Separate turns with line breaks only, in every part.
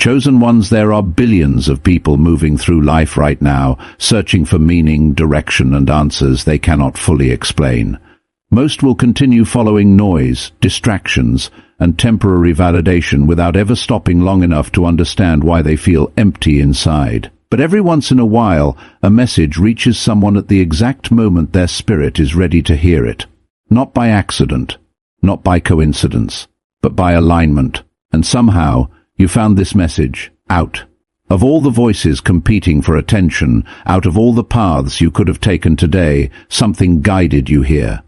Chosen ones, there are billions of people moving through life right now, searching for meaning, direction, and answers they cannot fully explain. Most will continue following noise, distractions, and temporary validation without ever stopping long enough to understand why they feel empty inside. But every once in a while, a message reaches someone at the exact moment their spirit is ready to hear it. Not by accident, not by coincidence, but by alignment. And somehow, you found this message. Out of all the voices competing for attention, out of all the paths you could have taken today, something guided you here.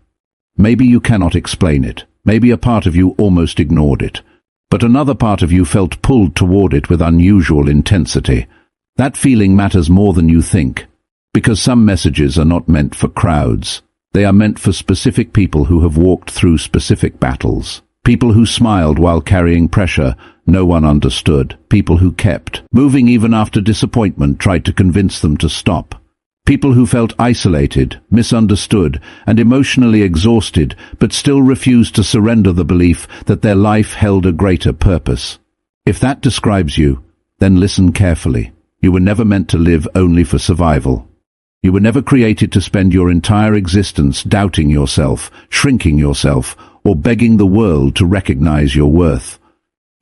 Maybe you cannot explain it. Maybe a part of you almost ignored it. But another part of you felt pulled toward it with unusual intensity. That feeling matters more than you think. Because some messages are not meant for crowds. They are meant for specific people who have walked through specific battles. People who smiled while carrying pressure no one understood. People who kept moving even after disappointment tried to convince them to stop. People who felt isolated, misunderstood, and emotionally exhausted, but still refused to surrender the belief that their life held a greater purpose. If that describes you, then listen carefully. You were never meant to live only for survival. You were never created to spend your entire existence doubting yourself, shrinking yourself, or begging the world to recognize your worth.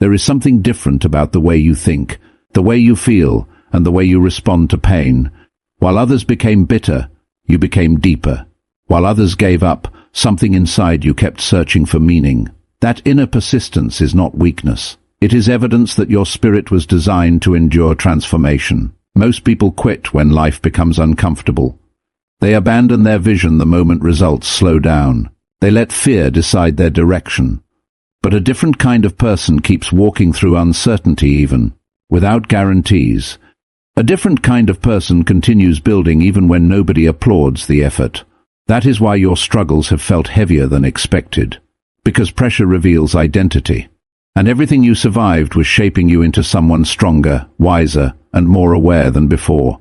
There is something different about the way you think, the way you feel, and the way you respond to pain. While others became bitter, you became deeper. While others gave up, something inside you kept searching for meaning. That inner persistence is not weakness. It is evidence that your spirit was designed to endure transformation. Most people quit when life becomes uncomfortable. They abandon their vision the moment results slow down. They let fear decide their direction. But a different kind of person keeps walking through uncertainty even, without guarantees. A different kind of person continues building even when nobody applauds the effort. That is why your struggles have felt heavier than expected. Because pressure reveals identity. And everything you survived was shaping you into someone stronger, wiser, and more aware than before.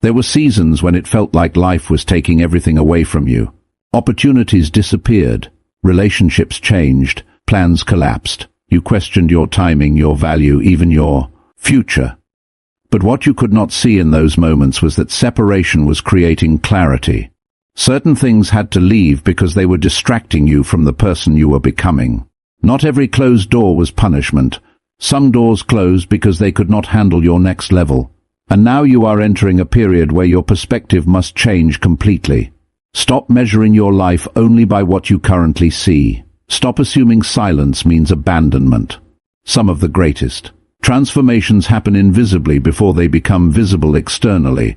There were seasons when it felt like life was taking everything away from you. Opportunities disappeared. Relationships changed. Plans collapsed. You questioned your timing, your value, even your future. But what you could not see in those moments was that separation was creating clarity. Certain things had to leave because they were distracting you from the person you were becoming. Not every closed door was punishment. Some doors closed because they could not handle your next level. And now you are entering a period where your perspective must change completely. Stop measuring your life only by what you currently see. Stop assuming silence means abandonment. Some of the greatest transformations happen invisibly before they become visible externally.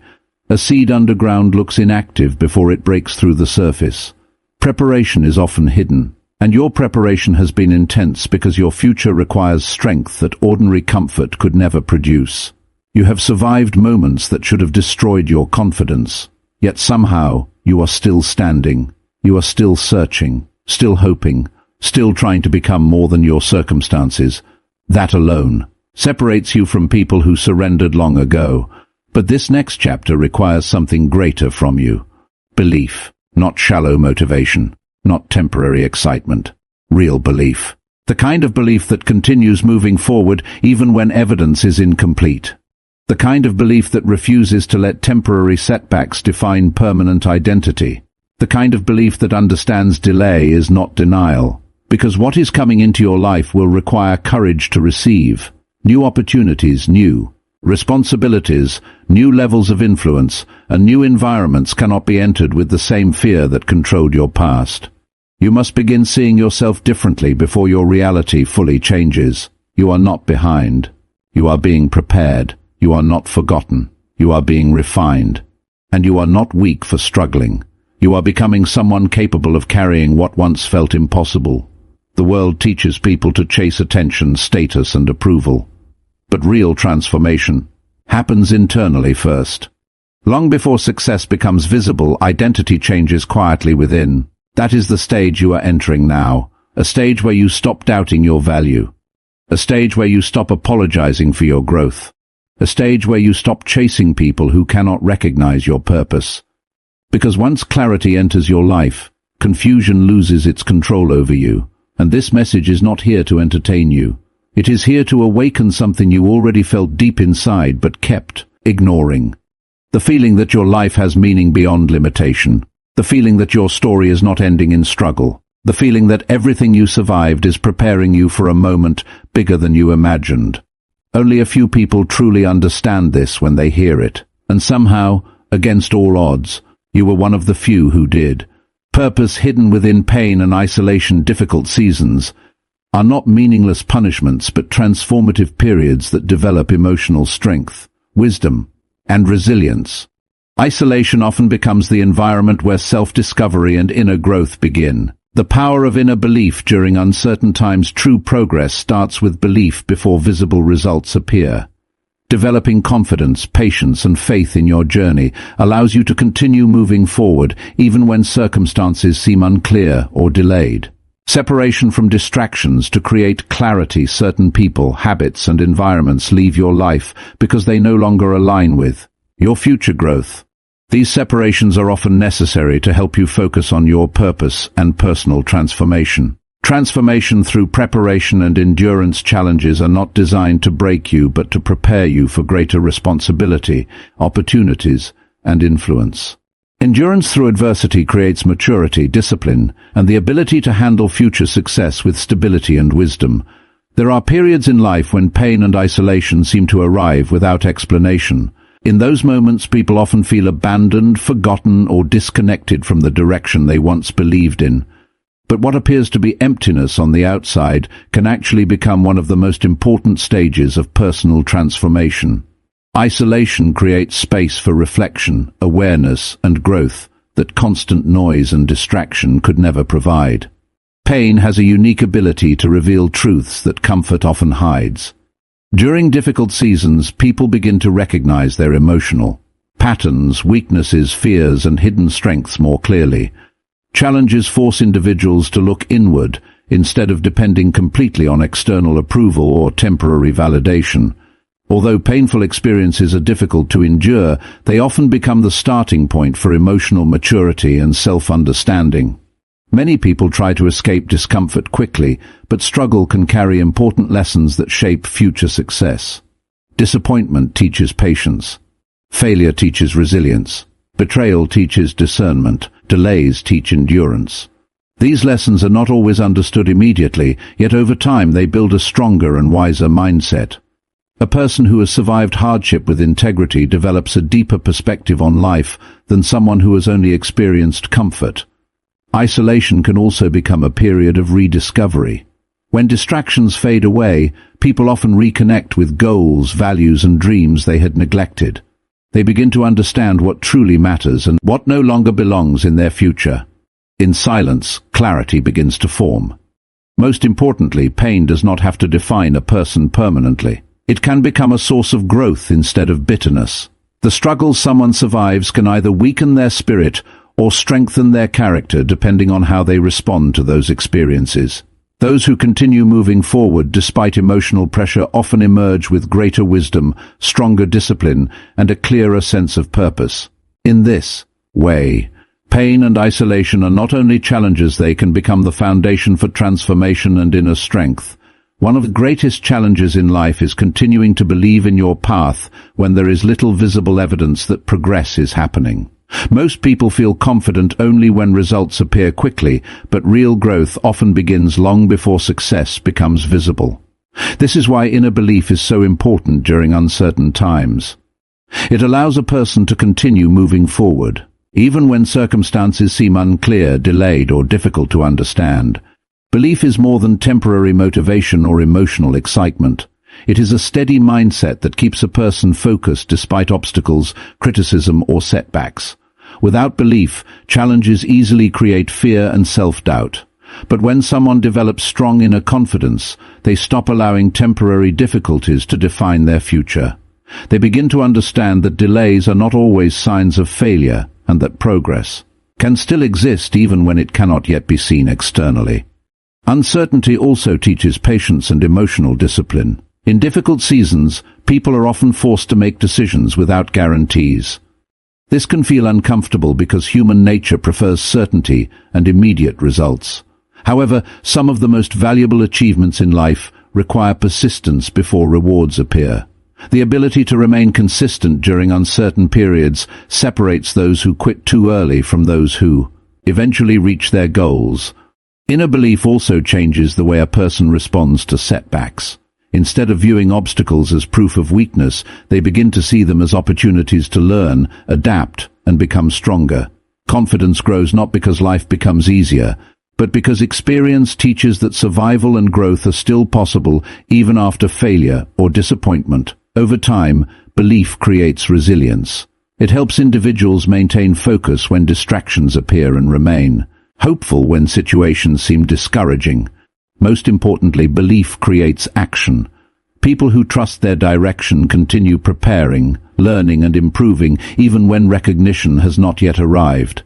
A seed underground looks inactive before it breaks through the surface. Preparation is often hidden, and your preparation has been intense because your future requires strength that ordinary comfort could never produce. You have survived moments that should have destroyed your confidence, yet somehow you are still standing. You are still searching, still hoping, still trying to become more than your circumstances. That alone separates you from people who surrendered long ago. But this next chapter requires something greater from you. Belief, not shallow motivation, not temporary excitement. Real belief. The kind of belief that continues moving forward even when evidence is incomplete. The kind of belief that refuses to let temporary setbacks define permanent identity. The kind of belief that understands delay is not denial. Because what is coming into your life will require courage to receive. New opportunities, new responsibilities, new levels of influence, and new environments cannot be entered with the same fear that controlled your past. You must begin seeing yourself differently before your reality fully changes. You are not behind. You are being prepared. You are not forgotten. You are being refined. And you are not weak for struggling. You are becoming someone capable of carrying what once felt impossible. The world teaches people to chase attention, status, and approval. But real transformation happens internally first. Long before success becomes visible, identity changes quietly within. That is the stage you are entering now, a stage where you stop doubting your value, a stage where you stop apologizing for your growth, a stage where you stop chasing people who cannot recognize your purpose. Because once clarity enters your life, confusion loses its control over you, and this message is not here to entertain you. It is here to awaken something you already felt deep inside but kept ignoring. The feeling that your life has meaning beyond limitation. The feeling that your story is not ending in struggle. The feeling that everything you survived is preparing you for a moment bigger than you imagined. Only a few people truly understand this when they hear it, and somehow, against all odds, you were one of the few who did. Purpose hidden within pain and isolation. Difficult seasons are not meaningless punishments but transformative periods that develop emotional strength, wisdom, and resilience. Isolation often becomes the environment where self-discovery and inner growth begin. The power of inner belief during uncertain times. True progress starts with belief before visible results appear. Developing confidence, patience, and faith in your journey allows you to continue moving forward even when circumstances seem unclear or delayed. Separation from distractions to create clarity. Certain people, habits, and environments leave your life because they no longer align with your future growth. These separations are often necessary to help you focus on your purpose and personal transformation. Transformation through preparation and endurance. Challenges are not designed to break you but to prepare you for greater responsibility, opportunities, and influence. Endurance through adversity creates maturity, discipline, and the ability to handle future success with stability and wisdom. There are periods in life when pain and isolation seem to arrive without explanation. In those moments, people often feel abandoned, forgotten, or disconnected from the direction they once believed in. But what appears to be emptiness on the outside can actually become one of the most important stages of personal transformation. Isolation creates space for reflection, awareness, and growth that constant noise and distraction could never provide. Pain has a unique ability to reveal truths that comfort often hides. During difficult seasons, people begin to recognize their emotional patterns, weaknesses, fears, and hidden strengths more clearly. Challenges force individuals to look inward instead of depending completely on external approval or temporary validation. Although painful experiences are difficult to endure, they often become the starting point for emotional maturity and self-understanding. Many people try to escape discomfort quickly, but struggle can carry important lessons that shape future success. Disappointment teaches patience. Failure teaches resilience. Betrayal teaches discernment. Delays teach endurance. These lessons are not always understood immediately, yet over time they build a stronger and wiser mindset. A person who has survived hardship with integrity develops a deeper perspective on life than someone who has only experienced comfort. Isolation can also become a period of rediscovery. When distractions fade away, people often reconnect with goals, values, and dreams they had neglected. They begin to understand what truly matters and what no longer belongs in their future. In silence, clarity begins to form. Most importantly, pain does not have to define a person permanently. It can become a source of growth instead of bitterness. The struggles someone survives can either weaken their spirit or strengthen their character depending on how they respond to those experiences. Those who continue moving forward despite emotional pressure often emerge with greater wisdom, stronger discipline, and a clearer sense of purpose. In this way, pain and isolation are not only challenges, they can become the foundation for transformation and inner strength. One of the greatest challenges in life is continuing to believe in your path when there is little visible evidence that progress is happening. Most people feel confident only when results appear quickly, but real growth often begins long before success becomes visible. This is why inner belief is so important during uncertain times. It allows a person to continue moving forward, even when circumstances seem unclear, delayed, or difficult to understand. Belief is more than temporary motivation or emotional excitement. It is a steady mindset that keeps a person focused despite obstacles, criticism, or setbacks. Without belief, challenges easily create fear and self-doubt. But when someone develops strong inner confidence, they stop allowing temporary difficulties to define their future. They begin to understand that delays are not always signs of failure and that progress can still exist even when it cannot yet be seen externally. Uncertainty also teaches patience and emotional discipline. In difficult seasons, people are often forced to make decisions without guarantees. This can feel uncomfortable because human nature prefers certainty and immediate results. However, some of the most valuable achievements in life require persistence before rewards appear. The ability to remain consistent during uncertain periods separates those who quit too early from those who eventually reach their goals. Inner belief also changes the way a person responds to setbacks. Instead of viewing obstacles as proof of weakness, they begin to see them as opportunities to learn, adapt, and become stronger. Confidence grows not because life becomes easier, but because experience teaches that survival and growth are still possible even after failure or disappointment. Over time, belief creates resilience. It helps individuals maintain focus when distractions appear and remain hopeful when situations seem discouraging. Most importantly, belief creates action. People who trust their direction continue preparing, learning and improving even when recognition has not yet arrived.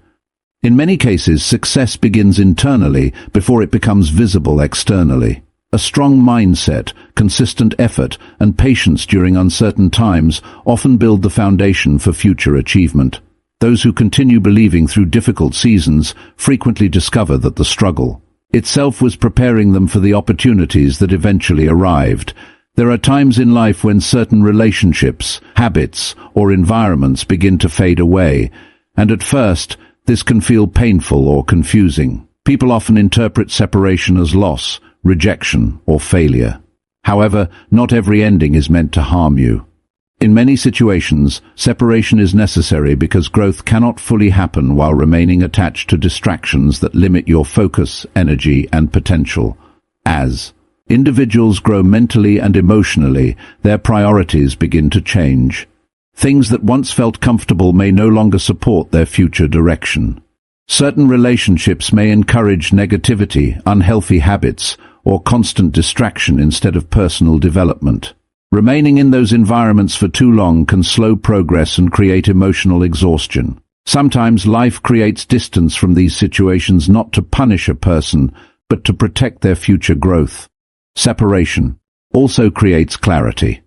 In many cases, success begins internally before it becomes visible externally. A strong mindset, consistent effort, and patience during uncertain times often build the foundation for future achievement. Those who continue believing through difficult seasons frequently discover that the struggle itself was preparing them for the opportunities that eventually arrived. There are times in life when certain relationships, habits, or environments begin to fade away, and at first, this can feel painful or confusing. People often interpret separation as loss, rejection, or failure. However, not every ending is meant to harm you. In many situations, separation is necessary because growth cannot fully happen while remaining attached to distractions that limit your focus, energy, and potential. As individuals grow mentally and emotionally, their priorities begin to change. Things that once felt comfortable may no longer support their future direction. Certain relationships may encourage negativity, unhealthy habits, or constant distraction instead of personal development. Remaining in those environments for too long can slow progress and create emotional exhaustion. Sometimes life creates distance from these situations not to punish a person, but to protect their future growth. Separation also creates clarity.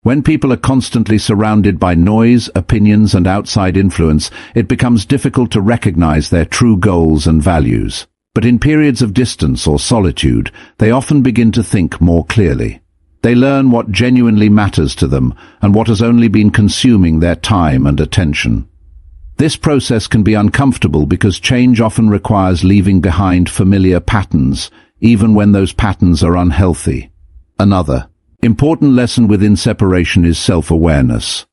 When people are constantly surrounded by noise, opinions, and outside influence, it becomes difficult to recognize their true goals and values. But in periods of distance or solitude, they often begin to think more clearly. They learn what genuinely matters to them and what has only been consuming their time and attention. This process can be uncomfortable because change often requires leaving behind familiar patterns, even when those patterns are unhealthy. Another important lesson within separation is self-awareness.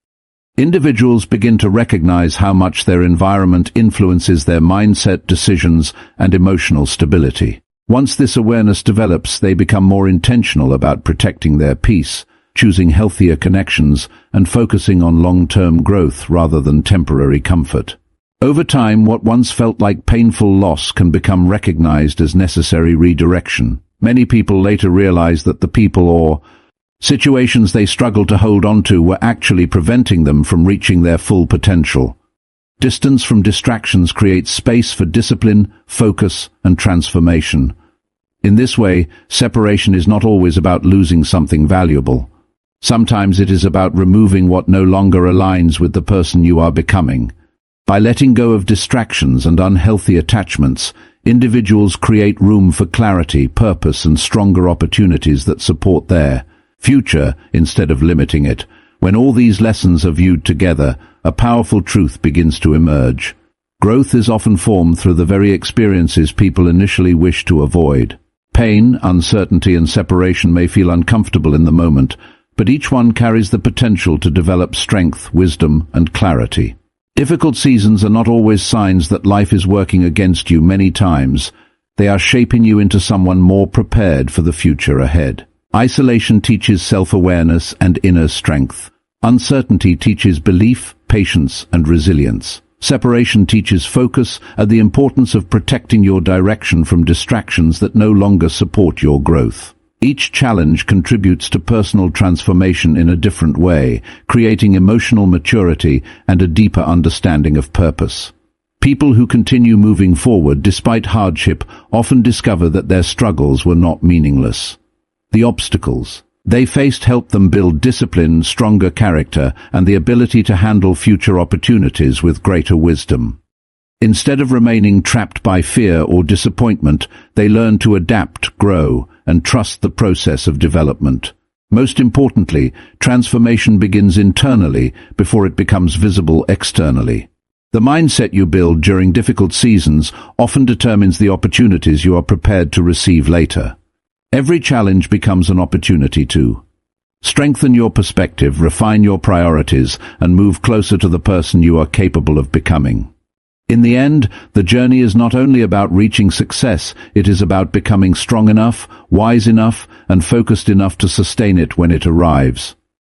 Individuals begin to recognize how much their environment influences their mindset, decisions, and emotional stability. Once this awareness develops, they become more intentional about protecting their peace, choosing healthier connections, and focusing on long-term growth rather than temporary comfort. Over time, what once felt like painful loss can become recognized as necessary redirection. Many people later realize that the people or situations they struggled to hold on to were actually preventing them from reaching their full potential. Distance from distractions creates space for discipline, focus, and transformation. In this way, separation is not always about losing something valuable. Sometimes it is about removing what no longer aligns with the person you are becoming. By letting go of distractions and unhealthy attachments, individuals create room for clarity, purpose, and stronger opportunities that support their future instead of limiting it. When all these lessons are viewed together, a powerful truth begins to emerge. Growth is often formed through the very experiences people initially wish to avoid. Pain, uncertainty, and separation may feel uncomfortable in the moment, but each one carries the potential to develop strength, wisdom, and clarity. Difficult seasons are not always signs that life is working against you. Many times, they are shaping you into someone more prepared for the future ahead. Isolation teaches self-awareness and inner strength. Uncertainty teaches belief, patience, and resilience. Separation teaches focus and the importance of protecting your direction from distractions that no longer support your growth. Each challenge contributes to personal transformation in a different way, creating emotional maturity and a deeper understanding of purpose. People who continue moving forward despite hardship often discover that their struggles were not meaningless. The obstacles they faced helped them build discipline, stronger character, and the ability to handle future opportunities with greater wisdom. Instead of remaining trapped by fear or disappointment, they learn to adapt, grow, and trust the process of development. Most importantly, transformation begins internally before it becomes visible externally. The mindset you build during difficult seasons often determines the opportunities you are prepared to receive later. Every challenge becomes an opportunity to strengthen your perspective, refine your priorities, and move closer to the person you are capable of becoming. In the end, the journey is not only about reaching success, it is about becoming strong enough, wise enough, and focused enough to sustain it when it arrives.